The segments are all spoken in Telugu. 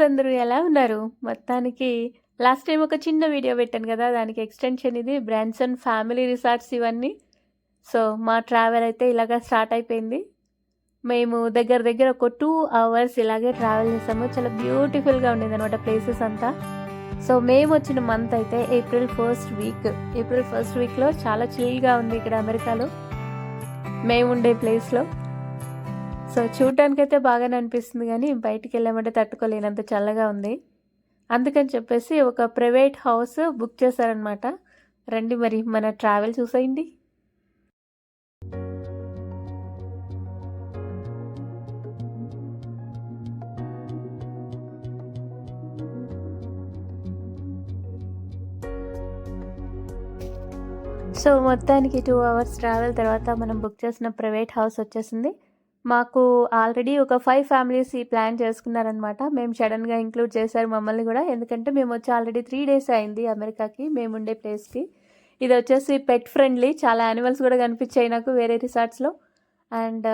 అందరూ ఎలా ఉన్నారు? మొత్తానికి లాస్ట్ టైమ్ ఒక చిన్న వీడియో పెట్టాను కదా! దానికి ఎక్స్‌టెన్షన్ ఇది బ్రాన్సన్ ఫ్యామిలీ రిసార్ట్స్ ఇవన్నీ. సో, మా ట్రావెల్ అయితే ఇలాగ స్టార్ట్ అయిపోయింది. మేము దగ్గర దగ్గర ఒక 2 అవర్స్ ఇలాగే ట్రావెల్ చేసాము. చాలా బ్యూటిఫుల్‌గా ఉండేదనమాట ప్లేసెస్ అంతా. సో, మేమొచ్చిన మంత్ అయితే April first week. April first వీక్‌లో చాలా చిల్‌గా ఉంది ఇక్కడ అమెరికాలో. మేముండే ప్లేస్‌లో. సో, చూడటానికైతే బాగానే అనిపిస్తుంది గానీ, బయటికెళ్ళామంటే తట్టుకోలేనంత చల్లగా ఉంది. అందుకని చెప్పేసి ఒక ప్రైవేట్ హౌస్ బుక్ చేశారనమాట. రండి మరి మన ట్రావెల్ చూసేయండి. సో, మొత్తానికి 2 అవర్స్ ట్రావెల్ తర్వాత మనం బుక్ చేసిన ప్రైవేట్ హౌస్ వచ్చేసింది. మాకు ఆల్రెడీ ఒక 5 ఫ్యామిలీస్ ఈ ప్లాన్ చేసుకున్నారనమాట. మేము సడన్‌గా ఇంక్లూడ్ చేశారు మమ్మల్ని గూడా. ఎందుకంటే మేమొచ్చి ఆల్రెడీ 3 డేస్ అయింది అమెరికాకి మేముండే ప్లేస్‌కి. ఇదొచ్చేసి పెట్ ఫ్రెండ్లీ. చాలా యానిమల్స్ గూడా కనిపించాయి నాకు వేరే రిసార్ట్స్‌లో. అండ్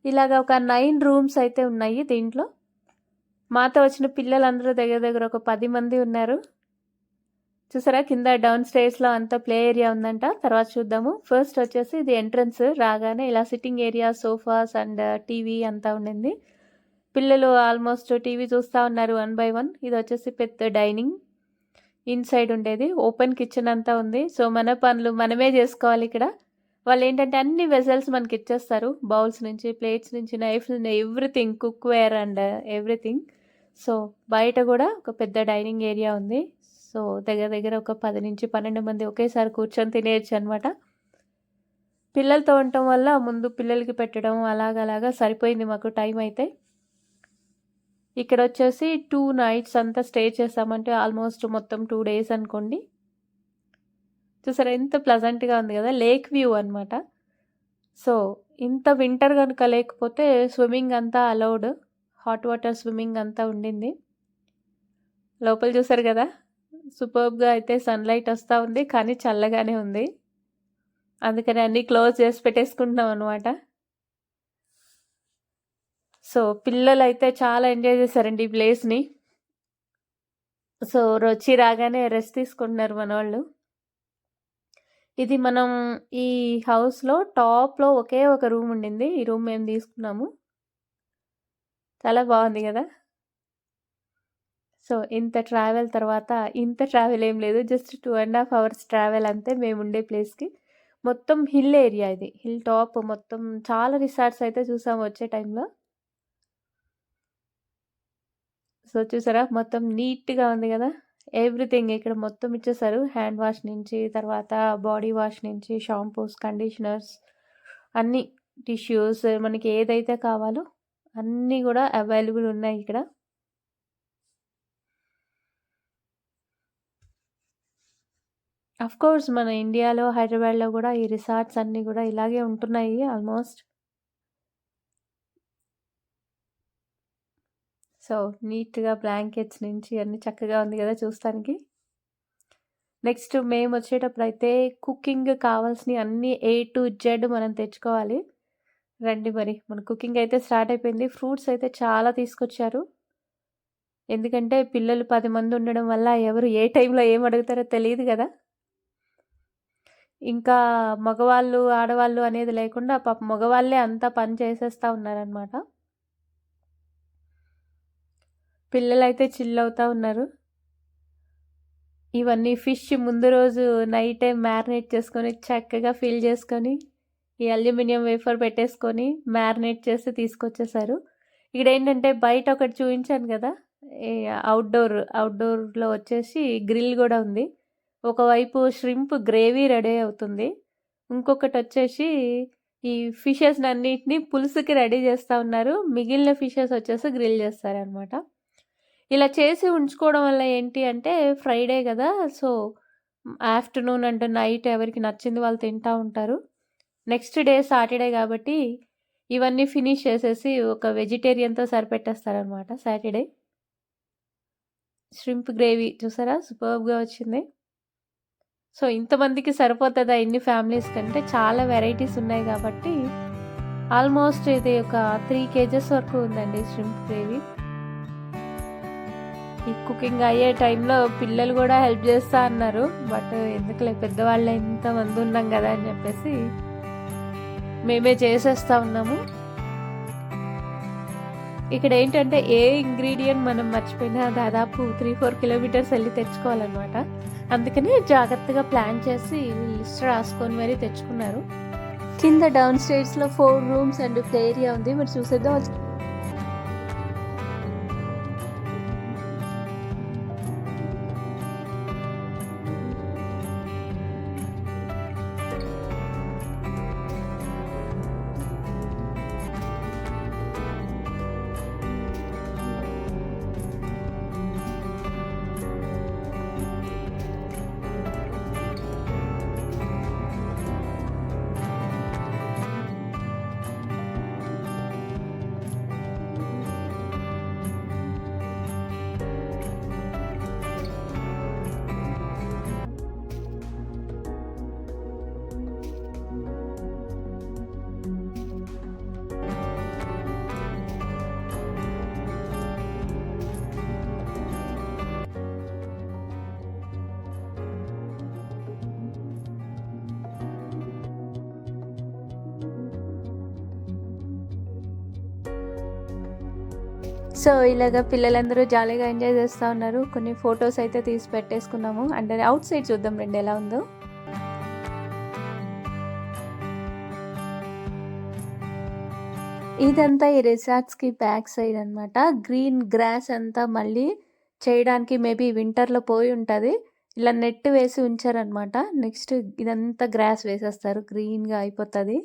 ఇలాగ ఒక 9 రూమ్స్ అయితే ఉన్నాయి దీంట్లో. మాతో వచ్చిన పిల్లలందరూ దగ్గర దగ్గర ఒక 10 మంది ఉన్నారు. చూసారా కింద డౌన్ స్టేర్స్‌లో అంతా ప్లే ఏరియా ఉందంట. తర్వాత చూద్దాము. ఫస్ట్ వచ్చేసి ఇది ఎంట్రన్స్ రాగానే ఇలా sitting area, sofas and TV అంతా ఉండింది. పిల్లలు ఆల్మోస్ట్ టీవీ చూస్తా ఉన్నారు 1 బై 1. ఇది వచ్చేసి పెద్ద డైనింగ్. ఇన్‌సైడ్ ఉండేది. ఓపెన్ కిచెన్ అంతా ఉంది. సో, మన పనులు మనమే చేసుకోవాలి ఇక్కడ. వాళ్ళేంటంటే అన్ని వెసల్స్ మనకిచ్చేస్తారు. బౌల్స్ నుంచి, ప్లేట్స్ నుంచి, నైఫ్స్ నుంచి everything cookware and everything. So, బయట గూడా ఒక పెద్ద డైనింగ్ ఏరియా ఉంది. సో, దగ్గర దగ్గర ఒక 10-12 మంది ఒకేసారి కూర్చొని తినేయొచ్చనమాట. పిల్లలతో ఉండటం వల్ల ముందు పిల్లలకి పెట్టడం అలాగలాగా సరిపోయింది మాకు టైం అయితే. ఇక్కడొచ్చేసి 2 నైట్స్ అంతా స్టే చేసామంటే ఆల్మోస్ట్ మొత్తం 2 డేస్ అనుకోండి. చూసారా ఎంత ప్లెజెంట్‌గా ఉంది గదా! లేక్ వ్యూ అనమాట. సో, ఇంత వింటర్ గనుక లేకపోతే స్విమ్మింగ్ అంతా అలౌడ్. హాట్ వాటర్ స్విమ్మింగ్ అంతా ఉండింది. లోపల చూసారు గదా! సూపర్బ్‌గా అయితే సన్‌లైట్ వస్తా ఉంది. కానీ చల్లగానే ఉంది. అందుకని అన్నీ క్లోజ్ చేసి పెట్టేసుకుంటున్నాం అనమాట. సో, పిల్లలైతే చాలా ఎంజాయ్ చేశారండి ఈ ప్లేస్‌ని. సో, వచ్చి రాగానే రెస్ట్ తీసుకుంటున్నారు మనోళ్ళు. ఇది మనం ఈ హౌస్‌లో టాప్‌లో ఒకే ఒక రూమ్ ఉండింది. ఈ రూమ్ మేము తీసుకున్నాము. చాలా బాగుంది గదా! సో, ఇంత ట్రావెల్ తర్వాత ఇంత ట్రావెల్ ఏం లేదు. జస్ట్ 2½ అవర్స్ ట్రావెల్ అంతే మేముండే ప్లేస్‌కి. మొత్తం హిల్ ఏరియా ఇది. హిల్ టాప్ మొత్తం చాలా రిసార్ట్స్ అయితే చూసాము వచ్చే టైంలో. సో, చూసారా మొత్తం నీట్‌గా ఉంది గదా! ఎవ్రీథింగ్ ఇక్కడ మొత్తం ఇచ్చేసారు. హ్యాండ్ వాష్ నుంచి, తర్వాత బాడీ వాష్ నుంచి, షాంపూస్, కండిషనర్స్ అన్నీ టిష్యూస్ మనకి ఏదైతే కావాలో అన్నీ గూడా అవైలబుల్ ఉన్నాయి ఇక్కడ. అఫ్‌కోర్స్ మన ఇండియాలో, హైదరాబాద్‌లో గూడా ఈ రిసార్ట్స్ అన్నీ గూడా ఇలాగే ఉంటున్నాయి ఆల్మోస్ట్. సో, నీట్‌గా బ్లాంకెట్స్ నుంచి అన్నీ చక్కగా ఉంది గదా చూస్తానికి. నెక్స్ట్ మేమొచ్చేటప్పుడైతే కుకింగ్ కావాల్సినయి అన్నీ ఏ టు జెడ్ మనం తెచ్చుకోవాలి. రండి మరి మన కుకింగ్ అయితే స్టార్ట్ అయిపోయింది. ఫ్రూట్స్ అయితే చాలా తీసుకొచ్చారు. ఎందుకంటే పిల్లలు 10 మంది ఉండడం వల్ల ఎవరు ఏ టైంలో ఏం అడుగుతారో తెలీదు గదా! ఇంకా మగవాళ్ళు, ఆడవాళ్ళు అనేది లేకుండా పాపం మగవాళ్ళే అంతా పని చేసేస్తా ఉన్నారనమాట. పిల్లలైతే చిల్ అవుతా ఉన్నారు. ఇవన్నీ ఫిష్ ముందు రోజు నైటే మ్యారినేట్ చేసుకొని, చక్కగా ఫిల్ చేసుకొని, ఈ అల్యూమినియం వేఫర్ పెట్టేసుకొని, మ్యారినేట్ చేసి తీసుకొచ్చేసారు. ఇక్కడేంటంటే బయట ఒకటి చూయించాను గదా! ఈ అవుట్‌డోర్‌లో వచ్చేసి గ్రిల్ గూడా ఉంది. ఒకవైపు ష్రింప్ గ్రేవీ రెడీ అవుతుంది. ఇంకొకటొచ్చేసి ఈ ఫిషెస్‌నన్నిటిని పులుసుకి రెడీ చేస్తా ఉన్నారు. మిగిలిన ఫిషెస్ వచ్చేసి గ్రిల్ చేస్తారనమాట. ఇలా చేసి ఉంచుకోవడం వల్ల ఏంటి అంటే ఫ్రైడే గదా! సో, ఆఫ్టర్‌నూన్ అంటే నైట్ ఎవరికి నచ్చింది వాళ్ళు తింటా ఉంటారు. నెక్స్ట్ డే సాటర్‌డే గాబట్టి ఇవన్నీ ఫినిష్ చేసేసి ఒక వెజిటేరియన్‌తో సరిపెట్టేస్తారనమాట సాటర్‌డే. ష్రింప్ గ్రేవీ చూసారా సూపర్బ్‌గా వచ్చింది. సో, ఇంతమందికి సరిపోతదా ఇన్ని ఫ్యామిలీస్ కంటే చాలా వెరైటీస్ ఉన్నాయి గాబట్టి ఆల్మోస్ట్ ఇది ఒక 3 కేజెస్ వరకు ఉందండి ష్రింప్ గ్రేవీ. ఈ కుకింగ్ అయ్యే టైంలో పిల్లలు కూడా హెల్ప్ చేస్తా అన్నారు. బట్ ఎందుకులే, పెద్దవాళ్ళు ఎంతమంది ఉన్నాం కదా అని చెప్పేసి మేమే చేసేస్తా ఉన్నాము. ఇక్కడ ఏంటంటే ఏ ఇంగ్రీడియంట్ మనం మర్చిపోయినా దాదాపు 3-4 కిలోమీటర్స్ వెళ్ళి తెచ్చుకోవాలన్నమాట. అందుకని జాగ్రత్తగా ప్లాన్ చేసి లిస్ట్ రాసుకొని మరీ తెచ్చుకున్నారు. కింద డౌన్ స్టేర్స్లో 4 రూమ్స్ అండ్ ప్లే ఏరియా ఉంది, మరి చూసేద్దాం. సో ఇలాగ పిల్లలందరూ జాలీగా ఎంజాయ్ చేస్తూ ఉన్నారు. కొన్ని ఫొటోస్ అయితే తీసి పెట్టేసుకున్నాము. అంటే అవుట్ సైడ్ చూద్దాం రండి ఎలా ఉందో. ఇదంతా ఈ రిసార్ట్స్కి బ్యాక్ సైడ్ అనమాట. గ్రీన్ గ్రాస్ అంతా మళ్ళీ చేయడానికి మేబీ వింటర్లో పోయి ఉంటుంది. ఇలా నెట్ వేసి ఉంచారనమాట. నెక్స్ట్ ఇదంతా గ్రాస్ వేసేస్తారు, గ్రీన్గా అయిపోతుంది.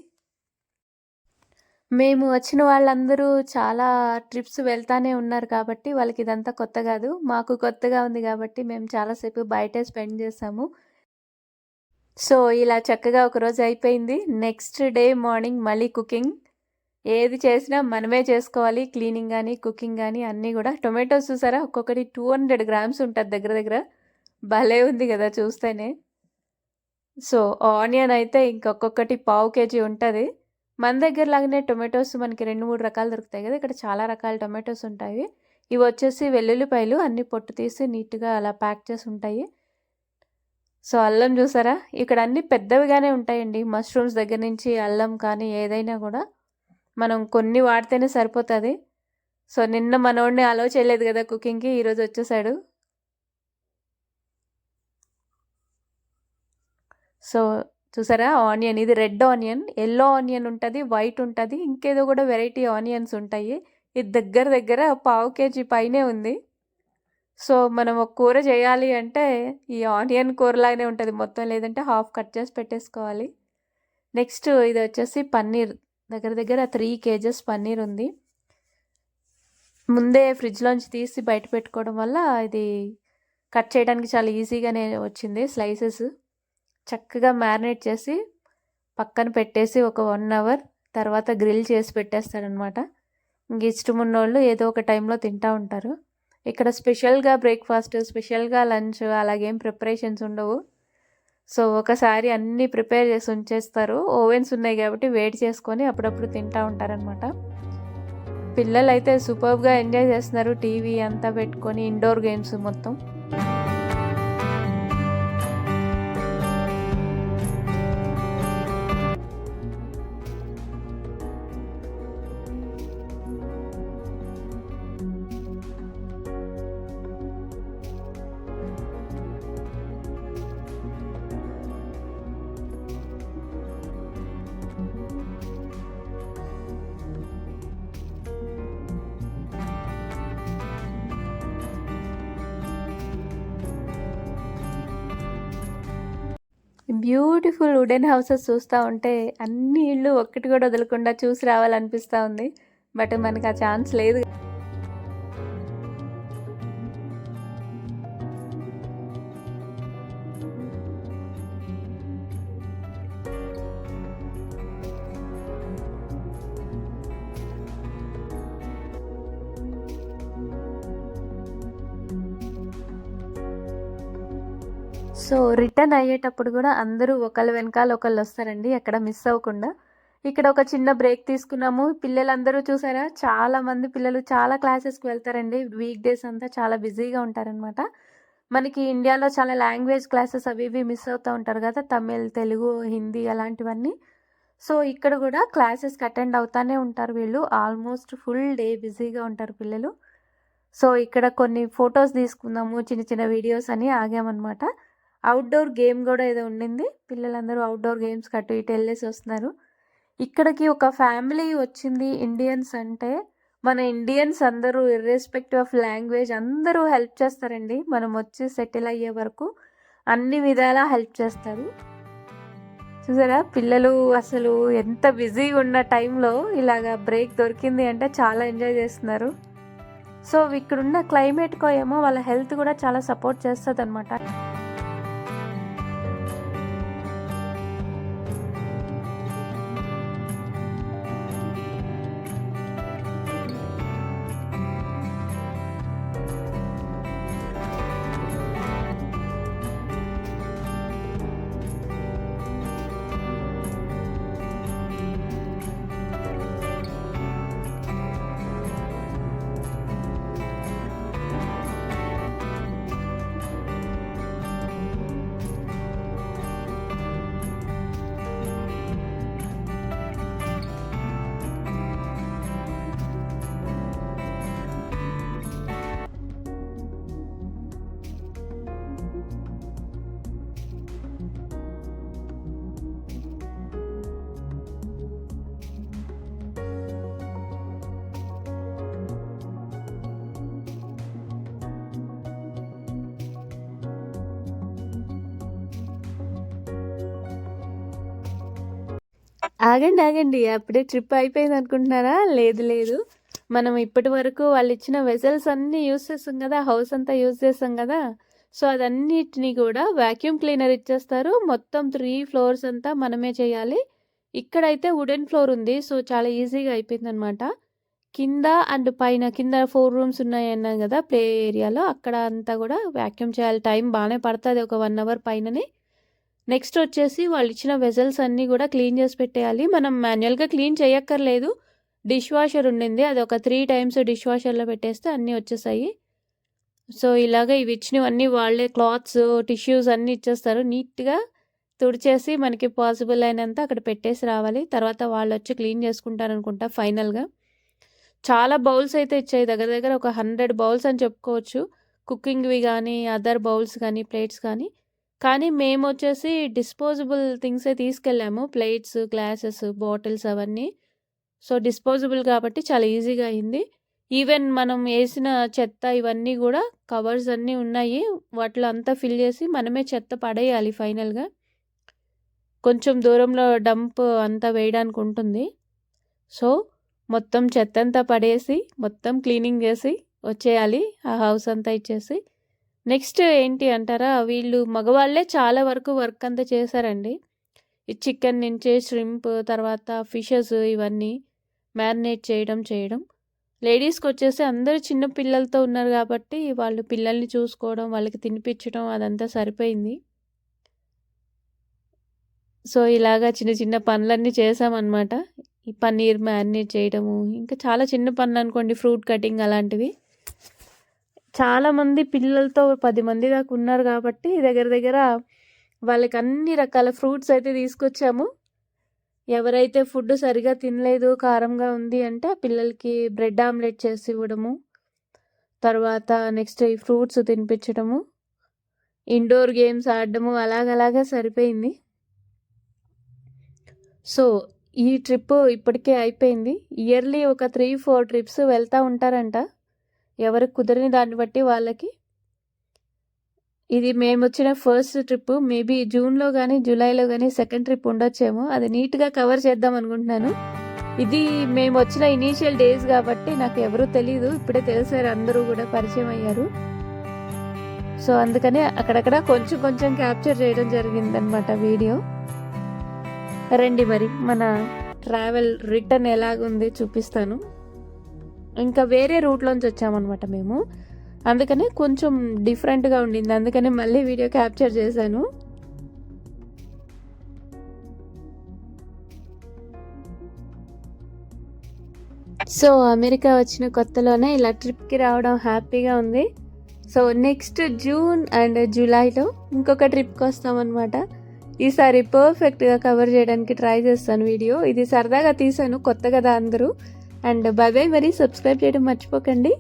మేము వచ్చిన వాళ్ళందరూ చాలా ట్రిప్స్ వెళ్తానే ఉన్నారు కాబట్టి వాళ్ళకి ఇదంతా కొత్త కాదు. మాకు కొత్తగా ఉంది కాబట్టి మేము చాలాసేపు బయటే స్పెండ్ చేసాము. సో ఇలా చక్కగా ఒకరోజు అయిపోయింది. నెక్స్ట్ డే మార్నింగ్ మళ్ళీ కుకింగ్. ఏది చేసినా మనమే చేసుకోవాలి, క్లీనింగ్ కానీ కుకింగ్ కానీ అన్నీ కూడా. టొమాటోస్ చూసారా, ఒక్కొక్కటి 200 గ్రామ్స్ ఉంటుంది దగ్గర దగ్గర. భలే ఉంది కదా చూస్తేనే. సో ఆనియన్ అయితే ఇంకొక్కొక్కటి 1/2 kg ఉంటుంది. మన దగ్గర లాగానే టొమాటోస్ మనకి 2-3 రకాలు దొరుకుతాయి కదా, ఇక్కడ చాలా రకాల టొమాటోస్ ఉంటాయి. ఇవి వచ్చేసి వెల్లుల్లిపాయలు అన్ని పొట్టు తీసి నీట్గా అలా ప్యాక్ చేసి ఉంటాయి. సో అల్లం చూసారా, ఇక్కడ అన్ని పెద్దవిగానే ఉంటాయండి. మష్రూమ్స్ దగ్గర నుంచి అల్లం కానీ ఏదైనా కూడా మనం కొన్ని వాడితేనే సరిపోతుంది. సో నిన్న మనోడిని అలో చేయలేదు కదా కుకింగ్కి, ఈరోజు వచ్చేసాడు. సో చూసారా ఆనియన్, ఇది రెడ్ ఆనియన్, ఎల్లో ఆనియన్ ఉంటుంది, వైట్ ఉంటుంది, ఇంకేదో కూడా వెరైటీ ఆనియన్స్ ఉంటాయి. ఇది దగ్గర దగ్గర 1/2 kg పైనే ఉంది. సో మనం ఒక కూర చేయాలి అంటే ఈ ఆనియన్ కూరలాగానే ఉంటుంది మొత్తం, లేదంటే హాఫ్ కట్ చేసి పెట్టేసుకోవాలి. నెక్స్ట్ ఇది వచ్చేసి పన్నీర్, దగ్గర దగ్గర 3 kgs పన్నీర్ ఉంది. ముందే ఫ్రిడ్జ్లోంచి తీసి బయట పెట్టుకోవడం వల్ల ఇది కట్ చేయడానికి చాలా ఈజీగానే వచ్చింది. స్లైసెస్ చక్కగా మ్యారినేట్ చేసి పక్కన పెట్టేసి ఒక 1 hour తర్వాత గ్రిల్ చేసి పెట్టేస్తారనమాట. ఇంక ఇష్టం ఉన్నోళ్ళు ఏదో ఒక టైంలో తింటూ ఉంటారు. ఇక్కడ స్పెషల్గా బ్రేక్ఫాస్ట్, స్పెషల్గా లంచ్ అలాగేం ప్రిపరేషన్స్ ఉండవు. సో ఒకసారి అన్నీ ప్రిపేర్ చేసి ఉంచేస్తారు. ఓవెన్స్ ఉన్నాయి కాబట్టి వేడి చేసుకొని అప్పుడప్పుడు తింటూ ఉంటారనమాట. పిల్లలు అయితే సూపర్గా ఎంజాయ్ చేస్తున్నారు, టీవీ అంతా పెట్టుకొని ఇండోర్ గేమ్స్ మొత్తం. బ్యూటిఫుల్ వుడెన్ హౌసెస్ చూస్తూ ఉంటే అన్ని ఇళ్ళు ఒక్కటి కూడా వదలకుండా చూసి రావాలనిపిస్తూ ఉంది. బట్ మనకు ఆ ఛాన్స్ లేదు. సో రిటర్న్ అయ్యేటప్పుడు కూడా అందరూ ఒకళ్ళ వెనకాల ఒకళ్ళు వస్తారండి, ఎక్కడ మిస్ అవ్వకుండా. ఇక్కడ ఒక చిన్న బ్రేక్ తీసుకున్నాము. పిల్లలందరూ చూసారా, చాలా మంది పిల్లలు చాలా క్లాసెస్‌కి వెళ్తారండి. వీక్ డేస్ అంతా చాలా బిజీగా ఉంటారనమాట. మనకి ఇండియాలో చాలా లాంగ్వేజ్ క్లాసెస్ అవి ఇవి మిస్ అవుతూ ఉంటారు కదా! తమిళ్, తెలుగు, హిందీ అలాంటివన్నీ. సో, ఇక్కడ కూడా క్లాసెస్‌కి అటెండ్ అవుతానే ఉంటారు వీళ్ళు. ఆల్మోస్ట్ ఫుల్ డే బిజీగా ఉంటారు పిల్లలు. సో, ఇక్కడ కొన్ని ఫోటోస్ తీసుకుందాము, చిన్న చిన్న వీడియోస్ అని ఆగామనమాట. అవుట్‌డోర్ గేమ్ కూడా ఏదో ఉండింది. పిల్లలందరూ అవుట్‌డోర్ గేమ్స్‌కి అటు ఇటు ఎళ్ళేసి వస్తున్నారు. ఇక్కడికి ఒక ఫ్యామిలీ వచ్చింది ఇండియన్స్ అంటే, మన ఇండియన్స్ అందరూ ఇర్రెస్పెక్టివ్ ఆఫ్ లాంగ్వేజ్ అందరూ హెల్ప్ చేస్తారండి. మనం వచ్చి సెటిల్ అయ్యే వరకు అన్ని విధాలా హెల్ప్ చేస్తారు. చూసారా, పిల్లలు అసలు ఎంత బిజీగా ఉన్న టైంలో ఇలాగా బ్రేక్ దొరికింది అంటే చాలా ఎంజాయ్ చేస్తున్నారు. సో ఇక్కడున్న క్లైమేట్కో ఏమో వాళ్ళ హెల్త్ కూడా చాలా సపోర్ట్ చేస్తుంది అనమాట. ఆగండి ఆగండి, అప్పుడే ట్రిప్ అయిపోయింది అనుకుంటున్నారా? లేదు లేదు, మనం ఇప్పటి వరకు వాళ్ళు ఇచ్చిన వెజల్స్ అన్నీ యూజ్ చేస్తాం కదా, హౌస్ అంతా యూజ్ చేస్తాం కదా. సో అదన్నిటిని కూడా వ్యాక్యూమ్ క్లీనర్ ఇచ్చేస్తారు. మొత్తం 3 ఫ్లోర్స్ అంతా మనమే చేయాలి. ఇక్కడైతే వుడెన్ ఫ్లోర్ ఉంది, సో చాలా ఈజీగా అయిపోయింది అనమాట. కింద అండ్ పైన, కింద 4 రూమ్స్ ఉన్నాయన్నాం కదా ప్లే ఏరియాలో, అక్కడ అంతా కూడా వ్యాక్యూమ్ చేయాలి. టైం బాగానే పడుతుంది, ఒక 1 అవర్ పైననే. నెక్స్ట్ వచ్చేసి వాళ్ళు ఇచ్చిన వెజల్స్ అన్నీ కూడా క్లీన్ చేసి పెట్టేయాలి. మనం మాన్యువల్గా క్లీన్ చేయక్కర్లేదు. డిష్ వాషర్ ఉండింది, అది ఒక 3 టైమ్స్ డిష్ వాషర్లో పెట్టేస్తే అన్నీ వచ్చేసాయి. సో ఇలాగ ఇవి ఇచ్చినవన్నీ వాళ్ళే క్లాత్స్, టిష్యూస్ అన్నీ ఇచ్చేస్తారు. నీట్గా తుడిచేసి మనకి పాసిబుల్ అయినంత అక్కడ పెట్టేసి రావాలి. తర్వాత వాళ్ళు వచ్చి క్లీన్ చేసుకుంటారు అనుకుంటా ఫైనల్గా. చాలా బౌల్స్ అయితే ఇచ్చాయి, దగ్గర దగ్గర ఒక 100 బౌల్స్ అని చెప్పుకోవచ్చు. కుకింగ్వి కానీ, అదర్ బౌల్స్ కానీ, ప్లేట్స్ కానీ మేము వచ్చేసి డిస్పోజబుల్ థింగ్సే తీసుకెళ్ళాము. ప్లేట్స్, గ్లాసెస్, బాటిల్స్ అవన్నీ. సో డిస్పోజబుల్ కాబట్టి చాలా ఈజీగా అయింది. ఈవెన్ మనం వేసిన చెత్త ఇవన్నీ కూడా కవర్స్ అన్నీ ఉన్నాయి, వాటిలో అంతా ఫిల్ చేసి మనమే చెత్త పడేయాలి ఫైనల్గా. కొంచెం దూరంలో డంప్ అంతా వేయడానికి ఉంటుంది. సో మొత్తం చెత్త అంతా పడేసి మొత్తం క్లీనింగ్ చేసి వచ్చేయాలి ఆ హౌస్ అంతా ఇచ్చేసి. నెక్స్ట్ ఏంటి అంటారా, వీళ్ళు మగవాళ్ళే చాలా వరకు వర్క్ అంతా చేశారండి. ఈ చికెన్ నుంచి ష్రింప్, తర్వాత ఫిషెస్ ఇవన్నీ మ్యారినేట్ చేయడం. లేడీస్కి వచ్చేసి అందరూ చిన్న పిల్లలతో ఉన్నారు కాబట్టి వాళ్ళు పిల్లల్ని చూసుకోవడం, వాళ్ళకి తినిపించడం అదంతా సరిపోయింది. సో ఇలాగా చిన్న చిన్న పనులన్నీ చేసామన్నమాట. ఈ పన్నీర్ మ్యారినేట్ చేయడము, ఇంకా చాలా చిన్న పనులు అనుకోండి, ఫ్రూట్ కటింగ్ అలాంటివి. చాలామంది పిల్లలతో 10 మంది దాకా ఉన్నారు కాబట్టి దగ్గర దగ్గర వాళ్ళకి అన్ని రకాల ఫ్రూట్స్ అయితే తీసుకొచ్చాము. ఎవరైతే ఫుడ్ సరిగా తినలేదు, కారంగా ఉంది అంటే ఆ పిల్లలకి బ్రెడ్ ఆమ్లెట్ చేసి ఇవ్వడము, తర్వాత నెక్స్ట్ ఈ ఫ్రూట్స్ తినిపించడము, ఇండోర్ గేమ్స్ ఆడడము, అలాగలాగా సరిపోయింది. సో ఈ ట్రిప్ ఇప్పటికే అయిపోయింది. ఇయర్లీ ఒక 3-4 ట్రిప్స్ వెళ్తూ ఉంటారంట, ఎవరికి కుదిరిన దాన్ని బట్టి వాళ్ళకి. ఇది మేము వచ్చిన ఫస్ట్ ట్రిప్. మేబీ జూన్లో కానీ జూలైలో కానీ సెకండ్ ట్రిప్ ఉండొచ్చేమో, అది నీట్గా కవర్ చేద్దాం అనుకుంటున్నాను. ఇది మేము వచ్చిన ఇనీషియల్ డేస్ కాబట్టి నాకు ఎవరూ తెలీదు, ఇప్పుడే తెలిసారు, అందరూ కూడా పరిచయం అయ్యారు. సో అందుకనే అక్కడక్కడ కొంచెం కొంచెం క్యాప్చర్ చేయడం జరిగిందనమాట వీడియో. రండి మరి మన ట్రావెల్ రిటర్న్ ఎలాగుంది చూపిస్తాను. ఇంకా వేరే రూట్లోంచి వచ్చామన్నమాట మేము, అందుకనే కొంచెం డిఫరెంట్గా ఉండింది, అందుకనే మళ్ళీ వీడియో క్యాప్చర్ చేశాను. సో అమెరికా వచ్చిన కొత్తలోనే ఇలా ట్రిప్కి రావడం హ్యాపీగా ఉంది. సో నెక్స్ట్ జూన్ అండ్ జూలైలో ఇంకొక ట్రిప్కి వస్తామన్నమాట. ఈసారి పర్ఫెక్ట్గా కవర్ చేయడానికి ట్రై చేస్తాను వీడియో. ఇది సరదాగా తీసాను, కొత్త కదా అందరూ. అండ్ బై బై, మరి సబ్స్క్రైబ్ చేయడం మర్చిపోకండి.